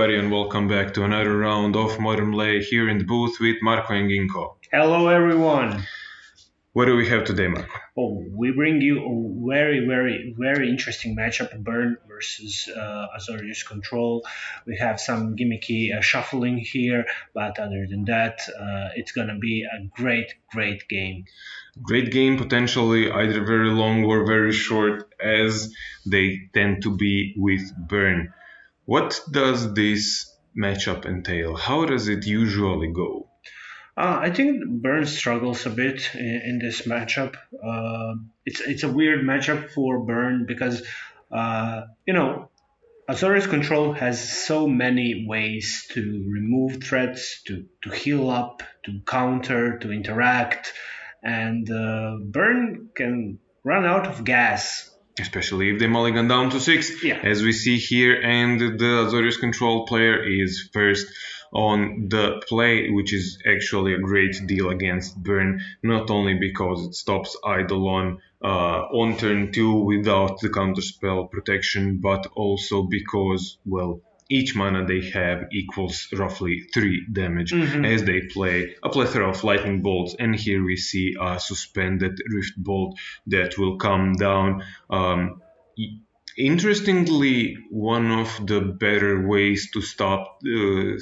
everybody, and welcome back to another round of Modern Lay here in the booth with Marco and Ginko. Hello, everyone. What do we have today, Marco? Oh, we bring you a very interesting matchup: Burn versus Azorius Control. We have some gimmicky shuffling here, but other than that, it's gonna be a great game. Great game, potentially either very long or very short, as they tend to be with Burn. What does this matchup entail? How does it usually go? I think Burn struggles a bit in this matchup. It's a weird matchup for Burn because Azorius Control has so many ways to remove threats, to heal up, to counter, to interact, and Burn can run out of gas. Especially if they mulligan down to 6, Yeah. as we see here, and the Azorius Control player is first on the play, which is actually a great deal against Burn, not only because it stops Eidolon on turn 2 without the counterspell protection, but also because, well, each mana they have equals roughly 3 damage as they play a plethora of lightning bolts, and here we see a suspended rift bolt that will come down. Interestingly, one of the better ways to stop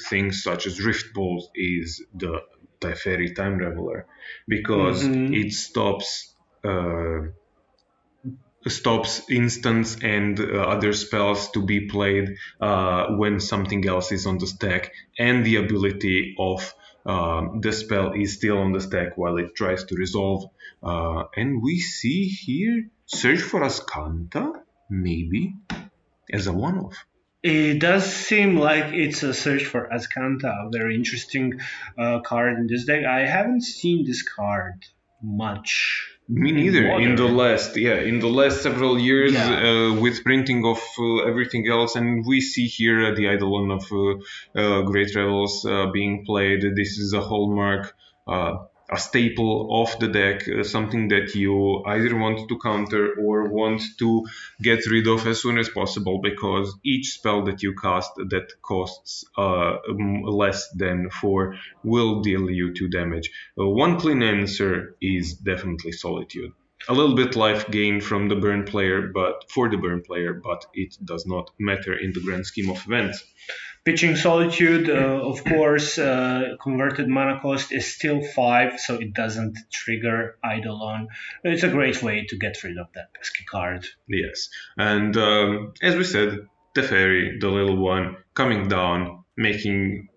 things such as rift bolts is the Teferi Time Raveler, because it stops instants and other spells to be played when something else is on the stack, and the ability of the spell is still on the stack while it tries to resolve. And we see here Search for Azcanta, maybe, as a one-off. It does seem like it's a Search for Azcanta, a very interesting card in this deck. I haven't seen this card much. Me neither. In the last several years, with printing of everything else, and we see here the Eidolon of Great Revels being played. This is a hallmark, a staple of the deck, something that you either want to counter or want to get rid of as soon as possible, because each spell that you cast that costs less than 4 will deal you 2 damage. One clean answer is definitely Solitude. A little bit life gain from the Burn player, but it does not matter in the grand scheme of events. Pitching Solitude, of course, converted mana cost is still 5, so it doesn't trigger Eidolon. It's a great way to get rid of that pesky card. Yes, and as we said, Teferi, the little one, coming down, making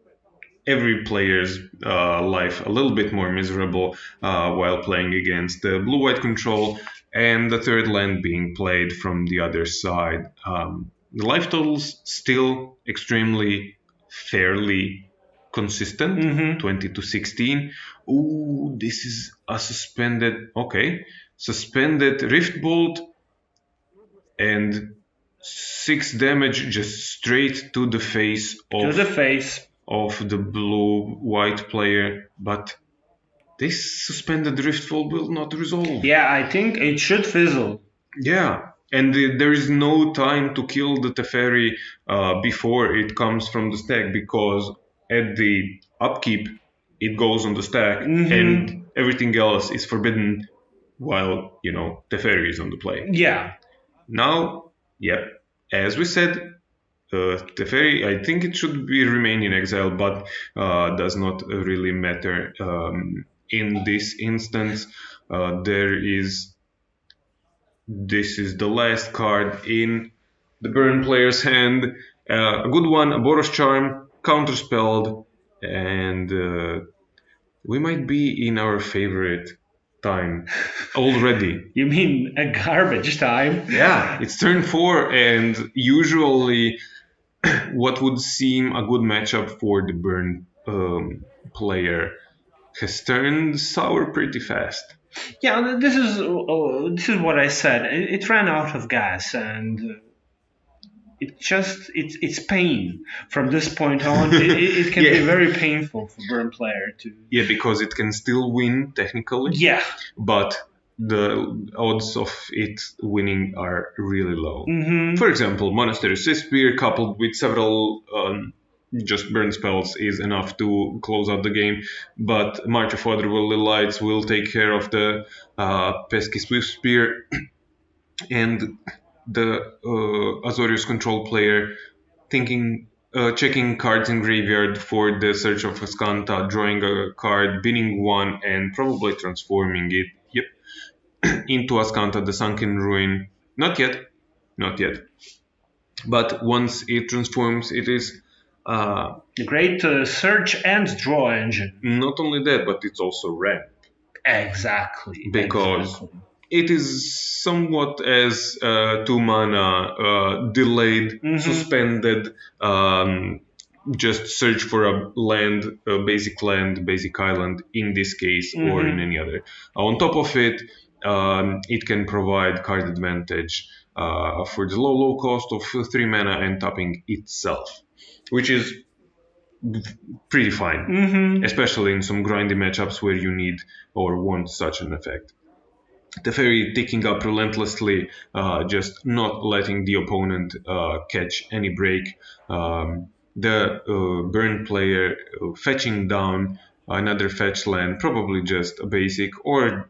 every player's life a little bit more miserable while playing against the blue-white control, and the third land being played from the other side. The life totals still extremely fairly consistent, 20 to 16. Ooh, this is a suspended Rift Bolt, and 6 damage just straight to the face of the blue-white player, but this suspended Rift Bolt will not resolve. Yeah, I think it should fizzle. Yeah. And there is no time to kill the Teferi before it comes from the stack, because at the upkeep it goes on the stack and everything else is forbidden while, Teferi is on the play. Yeah. Now, as we said, Teferi, I think it should remain in exile, but does not really matter. In this instance, this is the last card in the Burn player's hand. A good one, a Boros Charm, counterspelled, and we might be in our favorite time already. You mean a garbage time? Yeah, it's turn 4, and usually what would seem a good matchup for the Burn player has turned sour pretty fast. Yeah, this is what I said. It ran out of gas, and it's pain from this point on. It can be very painful for Burn player to. Yeah, because it can still win technically. Yeah. But the odds of it winning are really low. Mm-hmm. For example, Monastery Spear coupled with several just burn spells is enough to close out the game. But March of Otherworldly Lights will take care of the pesky Swift Spear, and the Azorius Control player checking cards in graveyard for the Search of Ascanta, drawing a card, binning one, and probably transforming it. Yep, into Ascanta, the Sunken Ruin. Not yet, not yet. But once it transforms, it is a great search and draw engine. Not only that, but it's also ramp. Exactly. Because it is somewhat as 2 mana delayed, suspended, just search for a land, basic island in this case, or in any other. On top of it, it can provide card advantage for the low cost of 3 mana and tapping itself, which is pretty fine, especially in some grindy matchups where you need or want such an effect. Teferi ticking up relentlessly, just not letting the opponent catch any break. The burn player fetching down another fetch land, probably just a basic or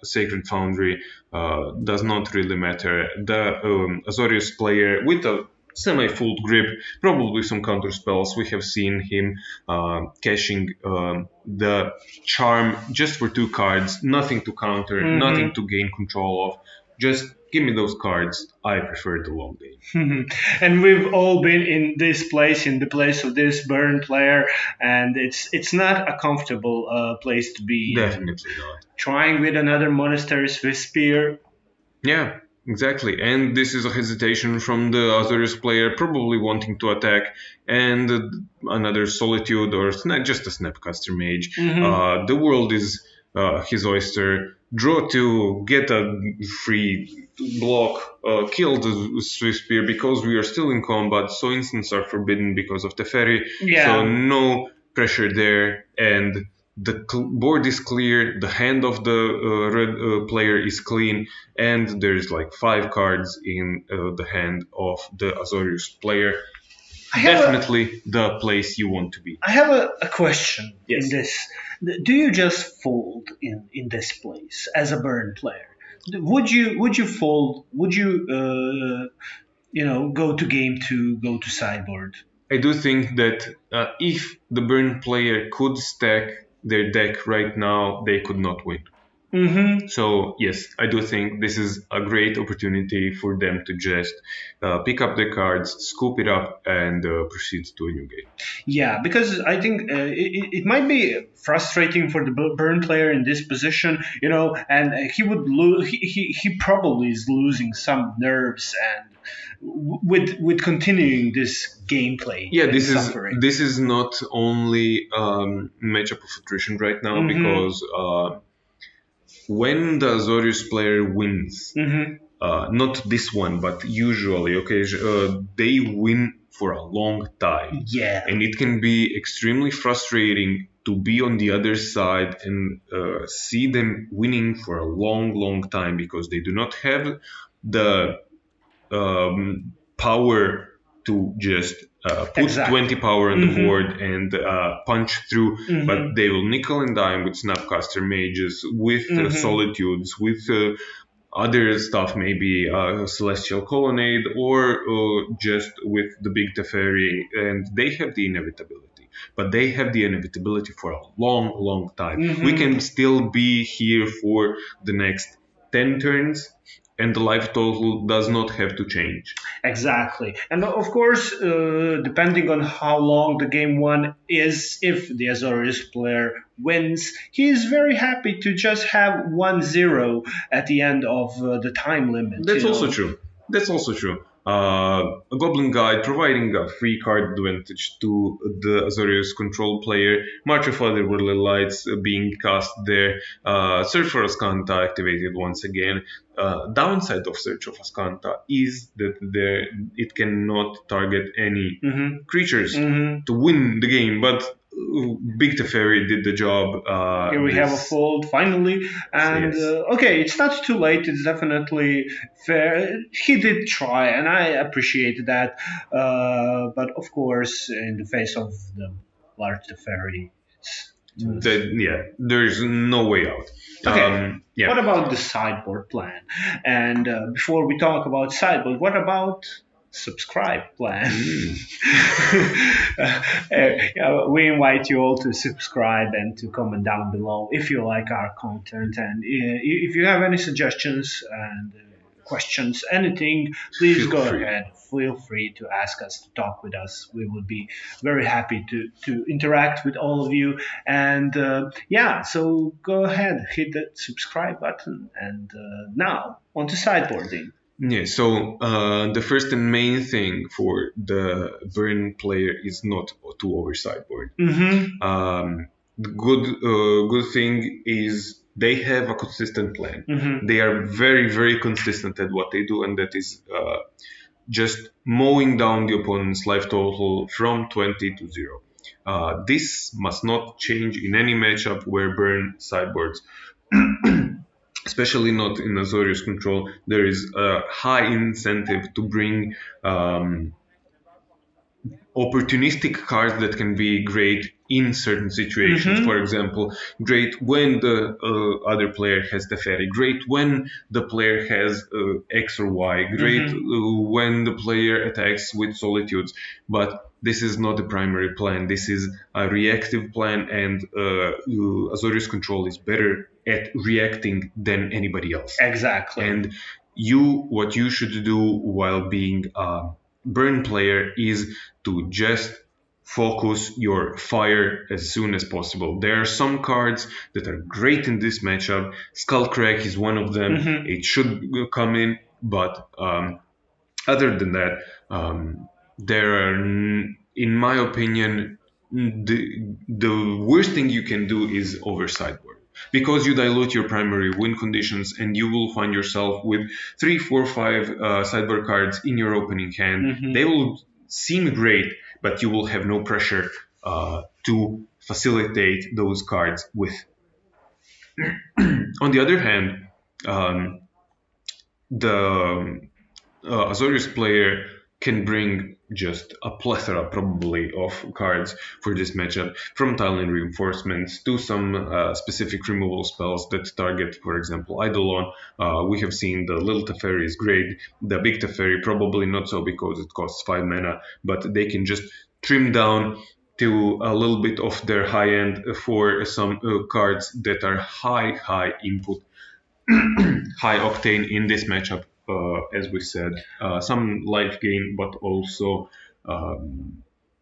Sacred Foundry, does not really matter. The Azorius player with a semi-full grip, probably some counterspells. We have seen him cashing the charm just for 2 cards, nothing to counter, nothing to gain control of. Just give me those cards. I prefer the long game. And we've all been in this place, in the place of this burn player, and it's not a comfortable place to be. Definitely not. Trying with another Monastery Swift Spear. Yeah. Exactly, and this is a hesitation from the Azorius player, probably wanting to attack, and another Solitude or just a Snapcaster Mage. The world is his oyster. Draw 2, get a free block, kill the Swift Spear because we are still in combat, so instants are forbidden because of Teferi, so no pressure there, and the board is clear, the hand of the red player is clean, and there's like 5 cards in the hand of the Azorius player. Definitely the place you want to be. I have a question in this. Do you just fold in this place as a burn player? Would you fold? Would you go to game 2, go to sideboard? I do think that if the burn player could stack their deck right now, they could not win. So yes, I do think this is a great opportunity for them to just pick up their cards, scoop it up, and proceed to a new game. Yeah, because I think it might be frustrating for the burn player in this position, and he would lose. He probably is losing some nerves and with continuing this gameplay. Yeah, this is not only matchup of attrition right now because. When the Azorius player wins, not this one, but usually, they win for a long time. Yeah. And it can be extremely frustrating to be on the other side and see them winning for a long, long time because they do not have the power to just put 20 power on the board and punch through, but they will nickel and dime with Snapcaster Mages, with Solitudes, with other stuff, maybe Celestial Colonnade, or just with the big Teferi, and they have the inevitability. But they have the inevitability for a long, long time. We can still be here for the next 10 turns, and the life total does not have to change. Exactly. And of course, depending on how long the game 1 is, if the Azorius player wins, he is very happy to just have 1-0 at the end of the time limit. That's also true. A Goblin Guide providing a free card advantage to the Azorius Control player, March of Otherworldly Lights being cast there, Search for Ascanta activated once again. Downside of Search of Ascanta is that it cannot target any creatures to win the game, but Big Teferi did the job. Here we have a fold finally, and Yes. okay, it's not too late. It's definitely fair. He did try, and I appreciate that. But of course, in the face of the large Teferi, There's no way out. okay. What about the sideboard plan? And before we talk about sideboard, what about subscribe plan? We invite you all to subscribe and to comment down below if you like our content, and if you have any suggestions and questions, anything, please go ahead. Feel free to ask us, to talk with us. We would be very happy to interact with all of you. And so go ahead, hit the subscribe button. And now, on to sideboarding. Yeah, so the first and main thing for the Burn player is not to over sideboard. The good thing is they have a consistent plan. They are very, very consistent at what they do, and that is just mowing down the opponent's life total from 20 to 0. This must not change in any matchup where Burn sideboards. Especially not in Azorius Control. There is a high incentive to bring opportunistic cards that can be great in certain situations. For example, great when the other player has Teferi, great when the player has X or Y, great when the player attacks with Solitudes. But this is not the primary plan. This is a reactive plan, and Azorius Control is better at reacting than anybody else. Exactly. And what you should do while being a Burn player is to just focus your fire as soon as possible. There are some cards that are great in this matchup. Skullcrack is one of them. It should come in, but other than that, there are, in my opinion, the worst thing you can do is over sideboard. Because you dilute your primary win conditions, and you will find yourself with 3, 4, 5 sideboard cards in your opening hand. They will seem great, but you will have no pressure to facilitate those cards with. On the other hand, the Azorius player can bring just a plethora probably of cards for this matchup, from Tiling Reinforcements to some specific removal spells that target, for example, Eidolon. We have seen the little Teferi is great, the big Teferi probably not so because it costs 5 mana, but they can just trim down to a little bit of their high end for some cards that are high input, high octane in this matchup. As we said, some life gain, but also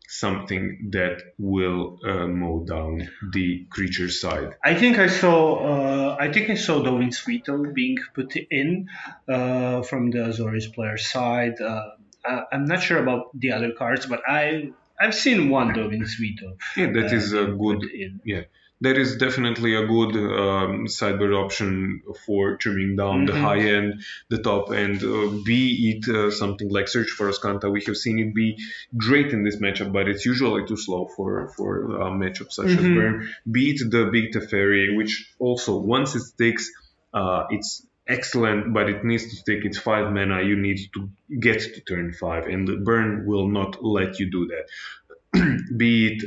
something that will mow down the creature side. I think I saw the Winsweetle being put in from the Azorius player side. I'm not sure about the other cards, but I've seen one Winsweetle. Yeah, that is a good. Yeah. That is definitely a good sideboard option for trimming down the high end, the top end. Be it something like Search for Ascanta, we have seen it be great in this matchup, but it's usually too slow for matchups such as Burn. Be it the big Teferi, which also once it sticks, it's excellent, but it needs to stick. It's 5 mana. You need to get to turn 5, and the Burn will not let you do that. Be it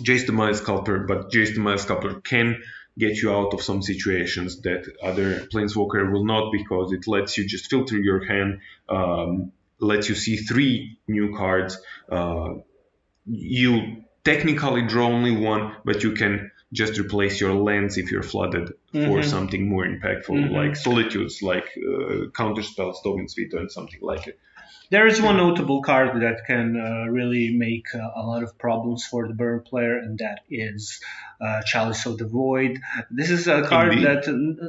Jace the Mind Sculptor, but Jace the Mind Sculptor can get you out of some situations that other Planeswalker will not, because it lets you just filter your hand, lets you see 3 new cards. You technically draw only 1, but you can just replace your lands if you're flooded for something more impactful, like Solitudes, like Counterspells, Dominaria, and something like it. There is one notable card that can really make a lot of problems for the Burn player, and that is Chalice of the Void. This is a card that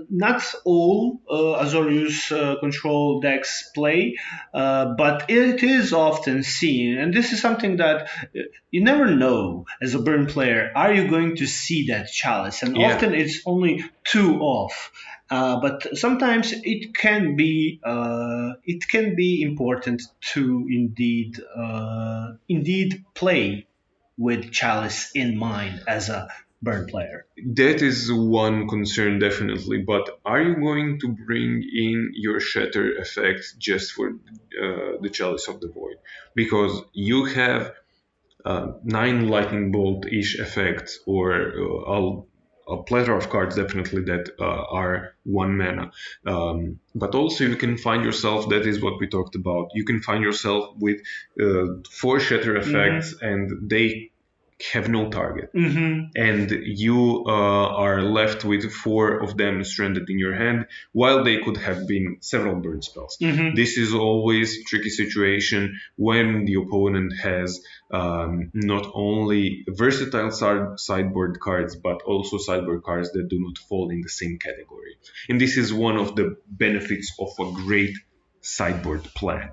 not all Azorius Control decks play, but it is often seen. And this is something that you never know as a Burn player. Are you going to see that Chalice? And often it's only 2 off. But sometimes it can be important to indeed play with Chalice in mind as a burn player. That is one concern, definitely. But are you going to bring in your shatter effects just for the Chalice of the Void? Because you have 9 lightning bolt-ish effects, or a plethora of cards definitely that are 1 mana. But also you can find yourself, that is what we talked about, you can find yourself with 4 shatter effects, and they have no target. And you are left with 4 of them stranded in your hand, while they could have been several burn spells. This is always a tricky situation when the opponent has not only versatile sideboard cards, but also sideboard cards that do not fall in the same category. And this is one of the benefits of a great sideboard plan.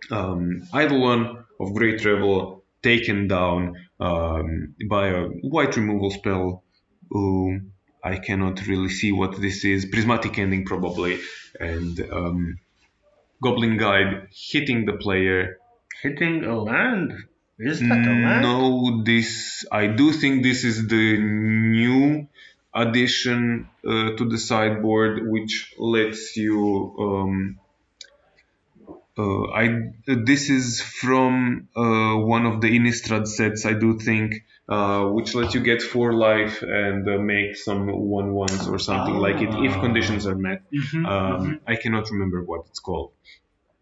Eidolon of Great Revel taken down by a white removal spell. I cannot really see what this is. Prismatic Ending probably. And Goblin Guide hitting the player. Hitting a land? Is that a land? No, I do think this is the new addition to the sideboard, which lets you... this is from one of the Innistrad sets, I do think, which lets you get 4 life and make some 1/1s or something like it if conditions are met. I cannot remember what it's called.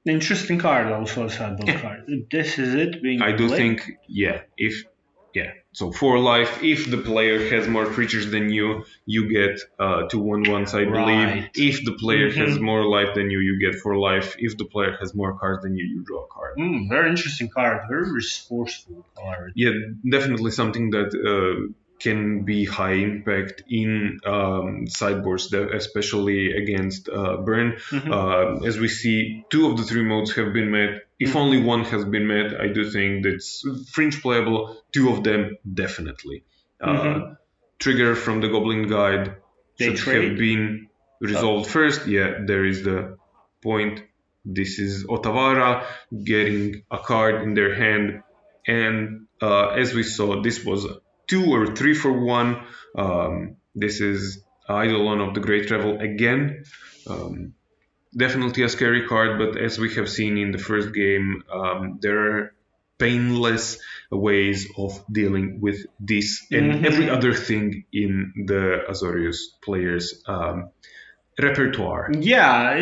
Interesting card, also a sideboard card. This is it being I do played? think, so 4 life. If the player has more creatures than you get 2 1/1s, I believe. Right. If the player has more life than you get 4 life. If the player has more cards than you draw a card. Very interesting card. Very resourceful card. Yeah, definitely something that can be high impact in sideboards, especially against burn. As we see, 2 of the 3 modes have been met. If only one has been met, I do think that's fringe playable. 2 of them definitely. Trigger from the Goblin Guide should have been resolved first. Yeah, there is the point. This is Otavara getting a card in their hand, and as we saw, this was 2 or 3 for 1. This is Eidolon of the Great Revel again. Definitely a scary card, but as we have seen in the first game, there are painless ways of dealing with this and every other thing in the Azorius players' repertoire. Yeah,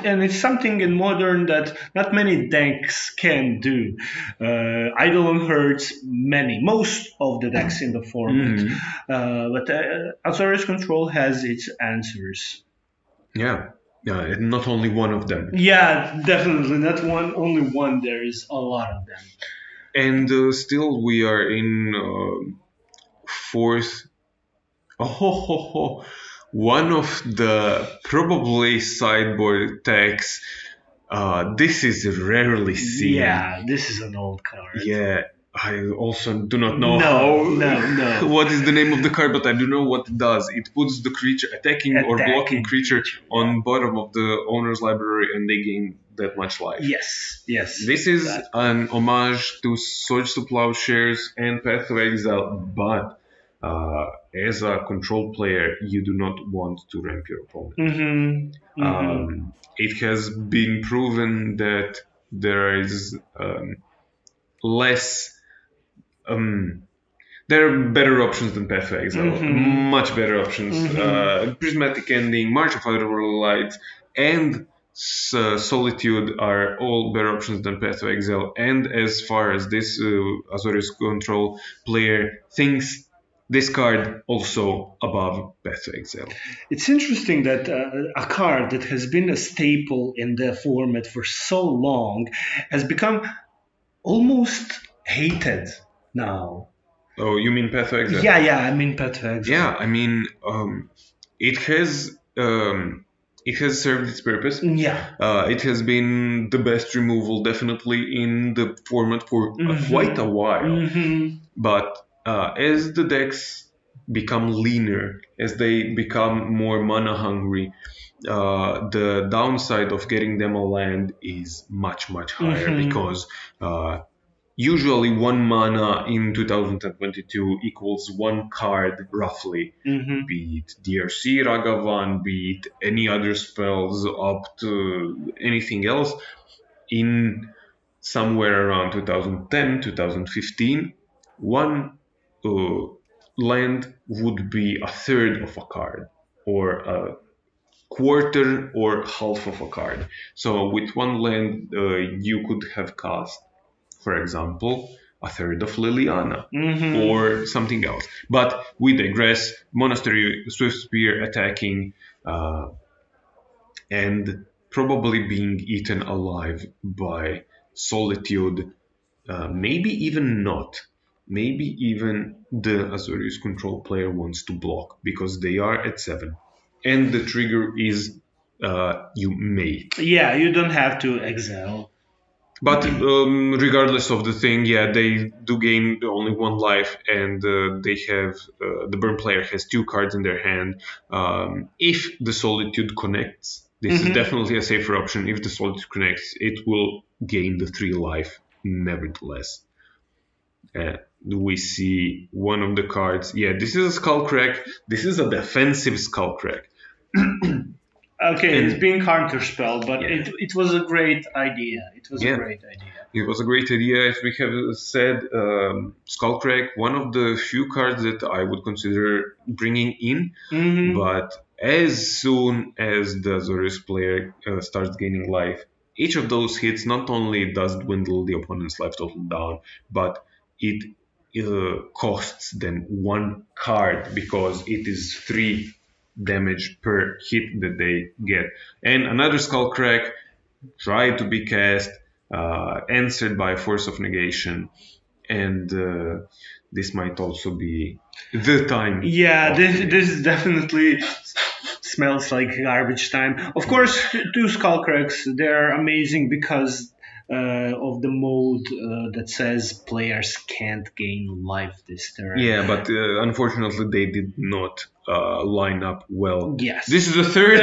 and it's something in Modern that not many decks can do. Eidolon hurts most of the decks in the format, but Azorius Control has its answers. Yeah, not only one of them. Yeah, definitely not one. Only one. There is a lot of them. And still, we are in 4th. One of the probably sideboard decks. This is rarely seen. Yeah, this is an old card. Yeah, I also do not know No. what is the name of the card, but I do know what it does. It puts the creature, attacking or blocking creature on bottom of the owner's library, and they gain that much life. Yes. This is an homage to Swords to Plowshares and Path to Exile, but as a control player, you do not want to ramp your opponent. It has been proven that there is less. There are better options than Path to Exile. Much better options. Prismatic Ending, March of Otherworldly Light, and Solitude are all better options than Path to Exile. And as far as this Azorius Control player thinks, this card also above Path to Exile. It's interesting that a card that has been a staple in the format for so long has become almost hated now. Oh, you mean Path to Exile? Yeah, I mean Path to Exile. Yeah, I mean, it has served its purpose. Yeah. It has been the best removal, definitely, in the format for quite a while. But as the decks become leaner, as they become more mana hungry, the downside of getting them a land is much, much higher because usually 1 mana in 2022 equals 1 card roughly. Be it DRC, Ragavan, be it any other spells up to anything else. In somewhere around 2010, 2015, one land would be a third of a card, or a quarter or half of a card. So with one land, you could have cast, for example, a third of Liliana or something else. But we digress. Monastery Swift Spear attacking and probably being eaten alive by Solitude. Maybe even not. Maybe even the Azorius Control player wants to block because they are at 7. And the trigger is you may. Yeah, you don't have to exile. But regardless of the thing, yeah, they do gain only 1 life, and they have the burn player has 2 cards in their hand. If the Solitude connects, this is definitely a safer option. If the Solitude connects, it will gain the 3 life nevertheless. We see one of the cards. Yeah, this is a Skullcrack. This is a defensive Skullcrack. Okay, it's being counterspell, but it was a great idea. It was a great idea. It was a great idea. As we have said, Skullcrack, one of the few cards that I would consider bringing in. But as soon as the Azorius player starts gaining life, each of those hits not only does dwindle the opponent's life total down, but it costs them 1 card because it is 3 damage per hit that they get. And another Skullcrack tried to be cast, answered by Force of Negation, and this might also be the time. Yeah, this definitely smells like garbage time. Of course, 2 Skullcracks, they're amazing because of the mode that says players can't gain life this turn. Yeah, but unfortunately they did not line up well. Yes. This is the third.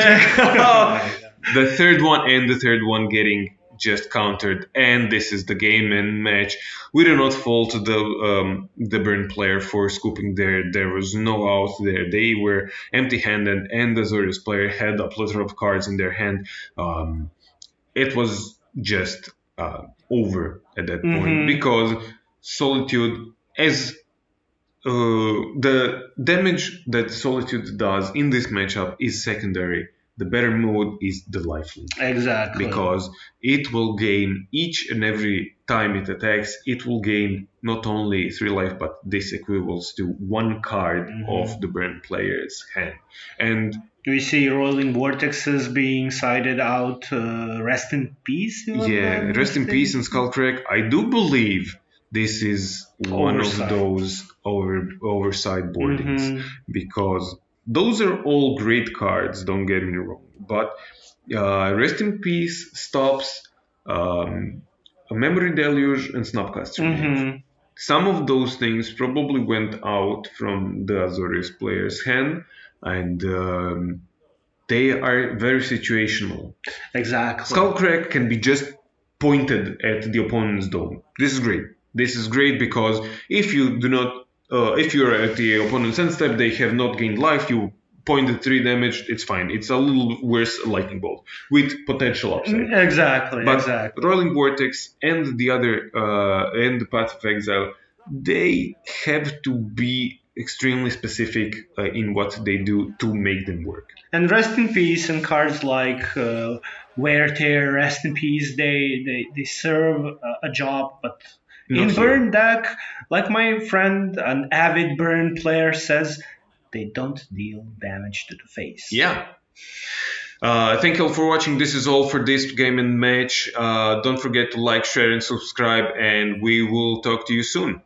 The third one and the third one getting just countered, and this is the game and match. We do not fault the burn player for scooping there. There was no out there. They were empty-handed, and the Azorius player had a plethora of cards in their hand. It was just over at that point because Solitude, as the damage that Solitude does in this matchup is secondary. The better mode is the lifelink. Exactly. Because it will gain each and every time it attacks, it will gain not only 3 life, but this equivals to 1 card of the burn player's hand. And we see rolling vortexes being sided out. Rest in peace. Yeah, rest in peace and Skullcrack. I do believe this is one of those overside boardings because those are all great cards, don't get me wrong, but Rest in Peace stops a Memory Deluge and Snapcaster. Some of those things probably went out from the Azorius player's hand, and they are very situational. Exactly. Skullcrack can be just pointed at the opponent's dome. This is great. This is great because if you do not if you're at the opponent's end step, they have not gained life, you pointed 3 damage, it's fine. It's a little worse lightning bolt with potential upside. Exactly. But Rolling Vortex and the other and the Path of Exile, they have to be extremely specific in what they do to make them work. And Rest in Peace and cards like Wear Tear, Rest in Peace, they serve a job, but in Burn deck, like my friend, an avid Burn player says, they don't deal damage to the face. Yeah. Thank you all for watching. This is all for this game and match. Don't forget to like, share, and subscribe, and we will talk to you soon.